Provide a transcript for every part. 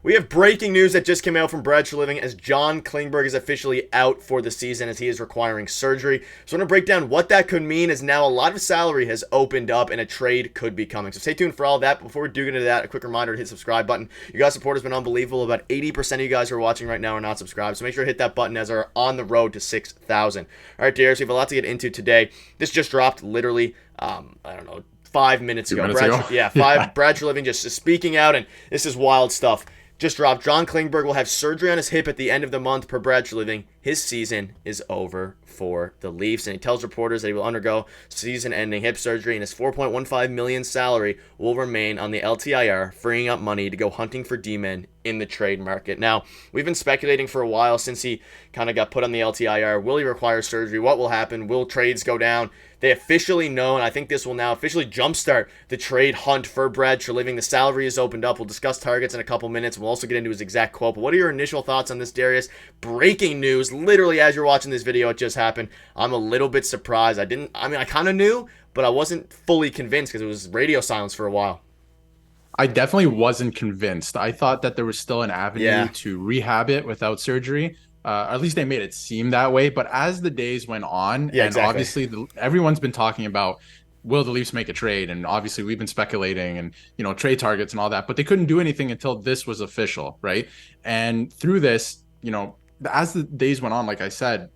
We have breaking news that just came out from Brad Treliving as John Klingberg is officially out for the season as he is requiring surgery. So I'm going to break down what that could mean as now a lot of salary has opened up and a trade could be coming. So stay tuned for all that. Before we do get into that, a quick reminder to hit the subscribe button. You guys' support has been unbelievable. About 80% of you guys who are watching right now are not subscribed. So make sure to hit that button as we're on the road to 6,000. All right, Darius, we have a lot to get into today. This just dropped literally, I don't know, 5 minutes ago. Brad Treliving just speaking out, and this is wild stuff. Just dropped. John Klingberg will have surgery on his hip at the end of the month, per Brad Treliving. His season is over for the Leafs, and he tells reporters that he will undergo season-ending hip surgery, and his $4.15 million salary will remain on the LTIR, freeing up money to go hunting for D-men in the trade market. Now, we've been speculating for a while since he kind of got put on the LTIR. Will he require surgery? What will happen? Will trades go down? They officially know, and I think this will now officially jumpstart the trade hunt for Brad Treliving. The salary is opened up. We'll discuss targets in a couple minutes. We'll also get into his exact quote. But what are your initial thoughts on this, Darius? Breaking news. Literally, as you're watching this video, it just happened. I'm a little bit surprised. I kind of knew, but I wasn't fully convinced because it was radio silence for a while. I definitely wasn't convinced. I thought that there was still an avenue to rehab it without surgery. At least they made it seem that way. But as the days went on, obviously everyone's been talking about, will the Leafs make a trade? And obviously we've been speculating and, trade targets and all that, but they couldn't do anything until this was official, right? And through this, as the days went on, like I said,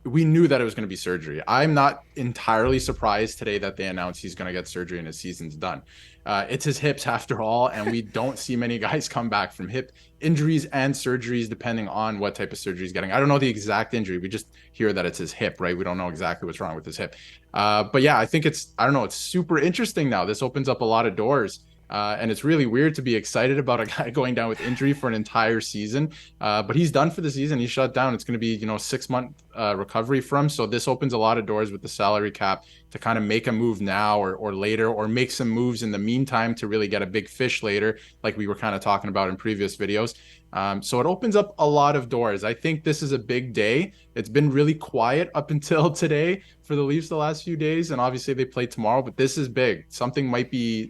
we knew that it was going to be surgery. I'm not entirely surprised today that they announced he's going to get surgery and his season's done. It's his hips after all, and we don't see many guys come back from hip injuries and surgeries depending on what type of surgery he's getting. I don't know the exact injury. We just hear that it's his hip, right? We don't know exactly what's wrong with his hip. But yeah, I think it's super interesting now. This opens up a lot of doors. And it's really weird to be excited about a guy going down with injury for an entire season. But he's done for the season. He's shut down. It's going to be, 6-month recovery from. So this opens a lot of doors with the salary cap to kind of make a move now or later, or make some moves in the meantime to really get a big fish later, like we were kind of talking about in previous videos. So it opens up a lot of doors. I think this is a big day. It's been really quiet up until today for the Leafs the last few days, and obviously they play tomorrow, but this is big. Something might be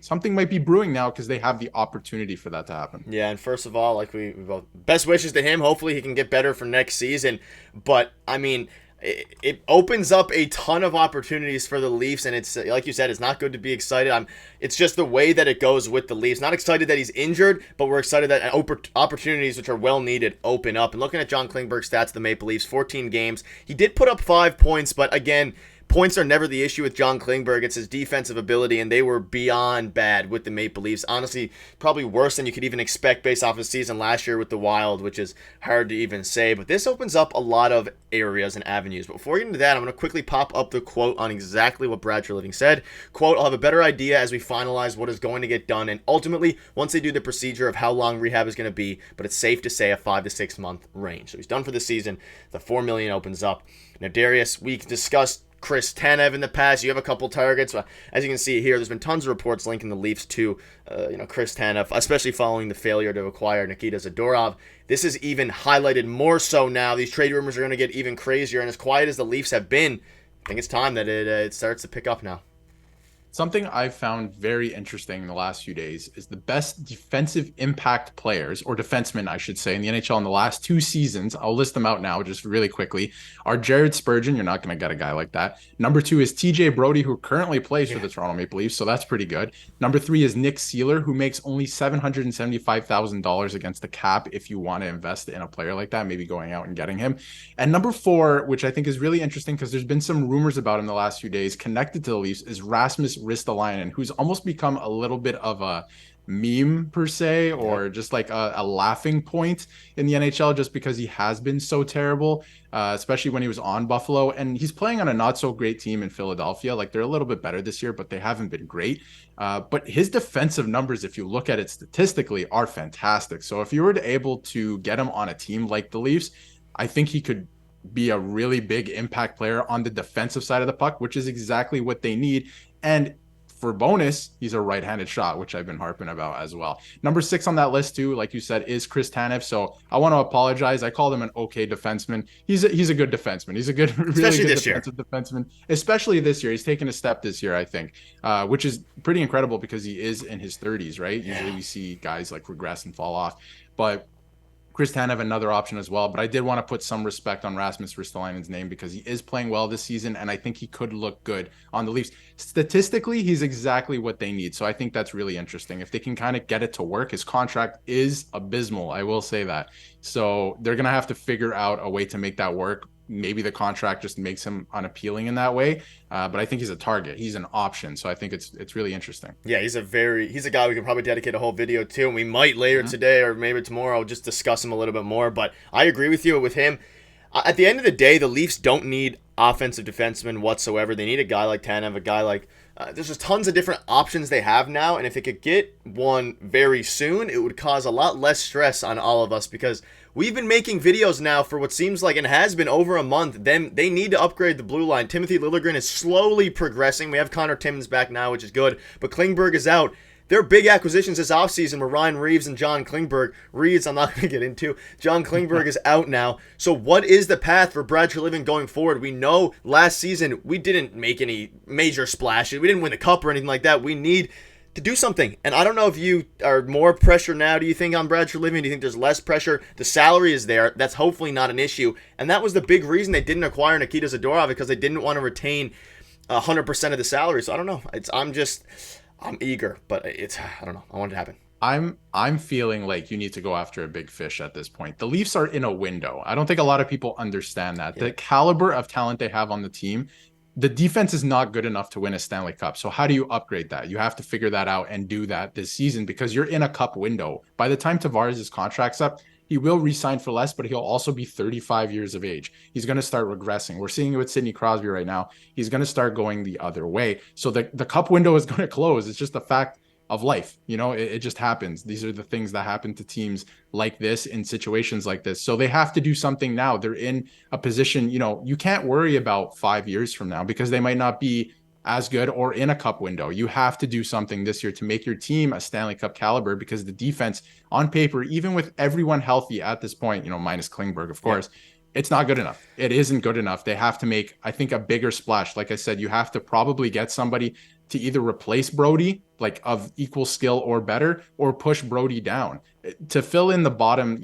brewing now because they have the opportunity for that to happen. Yeah, and first of all, like we both, best wishes to him. Hopefully he can get better for next season. But I mean, it opens up a ton of opportunities for the Leafs, and it's like you said, it's not good to be excited. It's just the way that it goes with the Leafs. Not excited that he's injured, but we're excited that opportunities which are well needed open up. And looking at John Klingberg's stats, the Maple Leafs, 14 games. He did put up 5 points, but again, points are never the issue with John Klingberg. It's his defensive ability, and they were beyond bad with the Maple Leafs. Honestly, probably worse than you could even expect based off his season last year with the Wild, which is hard to even say. But this opens up a lot of areas and avenues. But before we get into that, I'm going to quickly pop up the quote on exactly what Brad Treliving said. Quote, "I'll have a better idea as we finalize what is going to get done, and ultimately, once they do the procedure of how long rehab is going to be, but it's safe to say a 5 to 6 month range." So he's done for the season. The $4 million opens up. Now, Darius, we discussed Chris Tanev in the past. You have a couple targets. As you can see here, there's been tons of reports linking the Leafs to Chris Tanev, especially following the failure to acquire Nikita Zadorov. This is even highlighted more so now. These trade rumors are going to get even crazier, and as quiet as the Leafs have been, I think it's time that it starts to pick up now. Something I've found very interesting in the last few days is the best defensive impact players, or defensemen, I should say, in the NHL in the last 2 seasons. I'll list them out now just really quickly. Are Jared Spurgeon. You're not going to get a guy like that. Number 2 is TJ Brody, who currently plays for the Toronto Maple Leafs, so that's pretty good. Number 3 is Nick Seeler, who makes only $775,000 against the cap if you want to invest in a player like that, maybe going out and getting him. And number 4, which I think is really interesting because there's been some rumors about him the last few days connected to the Leafs, is Rasmus Ristolainen, who's almost become a little bit of a meme per se, or just like a laughing point in the NHL just because he has been so terrible, especially when he was on Buffalo. And he's playing on a not so great team in Philadelphia. Like, they're a little bit better this year, but they haven't been great. But his defensive numbers, if you look at it statistically, are fantastic. So if you were to able to get him on a team like the Leafs, I think he could be a really big impact player on the defensive side of the puck, which is exactly what they need. And for bonus, he's a right-handed shot, which I've been harping about as well. Number 6 on that list too, like you said, is Chris Tanev. So I want to apologize. I called him an okay defenseman. He's a good defenseman. He's a good, really good defensive defenseman, especially this year. He's taken a step this year, I think, which is pretty incredible because he is in his 30s, right? Usually we see guys like regress and fall off. but Chris Tanev, another option as well. But I did want to put some respect on Rasmus Ristolainen's name because he is playing well this season, and I think he could look good on the Leafs. Statistically, he's exactly what they need. So I think that's really interesting. If they can kind of get it to work, his contract is abysmal. I will say that. So they're going to have to figure out a way to make that work. Maybe the contract just makes him unappealing in that way. But I think he's a target. He's an option. So I think it's really interesting. Yeah, he's a guy we can probably dedicate a whole video to, and we might later today or maybe tomorrow just discuss him a little bit more. But I agree with you with him. At the end of the day, the Leafs don't need offensive defensemen whatsoever. They need a guy like Tanev, a guy like there's just tons of different options they have now, and if they could get one very soon, it would cause a lot less stress on all of us because we've been making videos now for what seems like and has been over a month. Then they need to upgrade the blue line. Timothy Liljegren is slowly progressing. We have Connor Timmins back now, which is good, but Klingberg is out. Their big acquisitions this offseason were Ryan Reeves and John Klingberg. Reeves, I'm not going to get into. John Klingberg is out now. So what is the path for Brad Treliving going forward? We know last season we didn't make any major splashes. We didn't win the cup or anything like that. We need to do something. And I don't know if you are more pressure now, do you think, on Brad Treliving? Do you think there's less pressure? The salary is there. That's hopefully not an issue. And that was the big reason they didn't acquire Nikita Zadorov, because they didn't want to retain 100% of the salary. So I don't know. I'm eager, but I don't know. I want it to happen. I'm feeling like you need to go after a big fish at this point. The Leafs are in a window. I don't think a lot of people understand that. The caliber of talent they have on the team, the defense is not good enough to win a Stanley Cup. So how do you upgrade that? You have to figure that out and do that this season because you're in a cup window. By the time Tavares' contract's up, he will re-sign for less, but he'll also be 35 years of age. He's going to start regressing. We're seeing it with Sidney Crosby right now. He's going to start going the other way. So the cup window is going to close. It's just a fact of life. It just happens. These are the things that happen to teams like this in situations like this. So they have to do something now. They're in a position, you can't worry about 5 years from now because they might not be as good or in a cup window. You have to do something this year to make your team a Stanley Cup caliber because the defense on paper, even with everyone healthy at this point, minus Klingberg, of course, it's not good enough. It isn't good enough. They have to make, I think, a bigger splash. Like I said, you have to probably get somebody to either replace Brody, like of equal skill or better, or push Brody down. To fill in the bottom,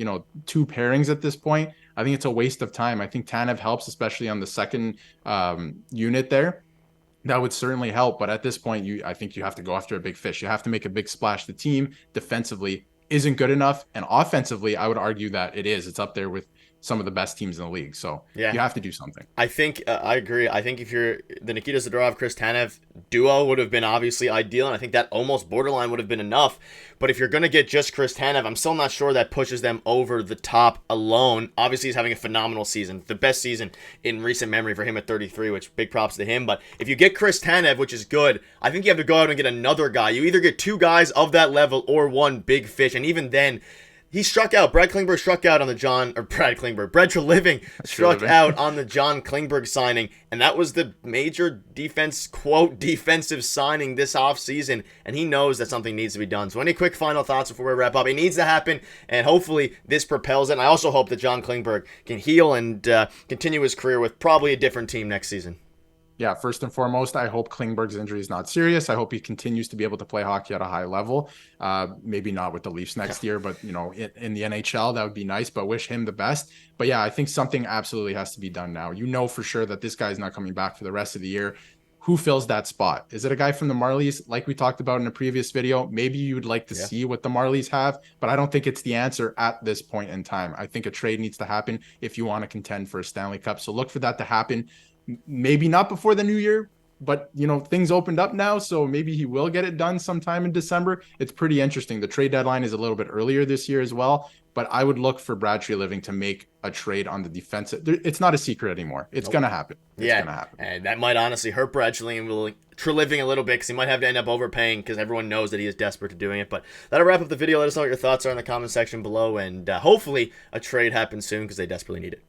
two pairings at this point, I think it's a waste of time. I think Tanev helps, especially on the second unit there. That would certainly help. But at this point, I think you have to go after a big fish. You have to make a big splash. The team defensively isn't good enough. And offensively, I would argue that it is. It's up there with some of the best teams in the league. So you have to do something. I think I agree. I think if you're the Nikita Zadorov, Chris Tanev duo would have been obviously ideal. And I think that almost borderline would have been enough. But if you're going to get just Chris Tanev, I'm still not sure that pushes them over the top alone. Obviously, he's having a phenomenal season. The best season in recent memory for him at 33, which big props to him. But if you get Chris Tanev, which is good, I think you have to go out and get another guy. You either get two guys of that level or one big fish. And even then, he struck out. Brad Treliving struck out on the John Klingberg signing, and that was the major defensive signing this offseason, and he knows that something needs to be done. So any quick final thoughts before we wrap up? It needs to happen, and hopefully this propels it. And I also hope that John Klingberg can heal and continue his career with probably a different team next season. Yeah, first and foremost, I hope Klingberg's injury is not serious. I hope he continues to be able to play hockey at a high level. Maybe not with the Leafs next year, but in the NHL, that would be nice, but wish him the best. But yeah, I think something absolutely has to be done now. For sure that this guy's not coming back for the rest of the year. Who fills that spot? Is it a guy from the Marlies, like we talked about in a previous video? Maybe you would like to see what the Marlies have, but I don't think it's the answer at this point in time. I think a trade needs to happen if you want to contend for a Stanley Cup. So look for that to happen. Maybe not before the new year, but things opened up now, so maybe he will get it done sometime in December. It's pretty interesting. The trade deadline is a little bit earlier this year as well, but I would look for Brad Treliving to make a trade on the defensive. It's not a secret anymore. It's going to happen. It's going to happen. And that might honestly hurt Brad Treliving a little bit because he might have to end up overpaying because everyone knows that he is desperate to doing it. But that'll wrap up the video. Let us know what your thoughts are in the comment section below, and hopefully a trade happens soon because they desperately need it.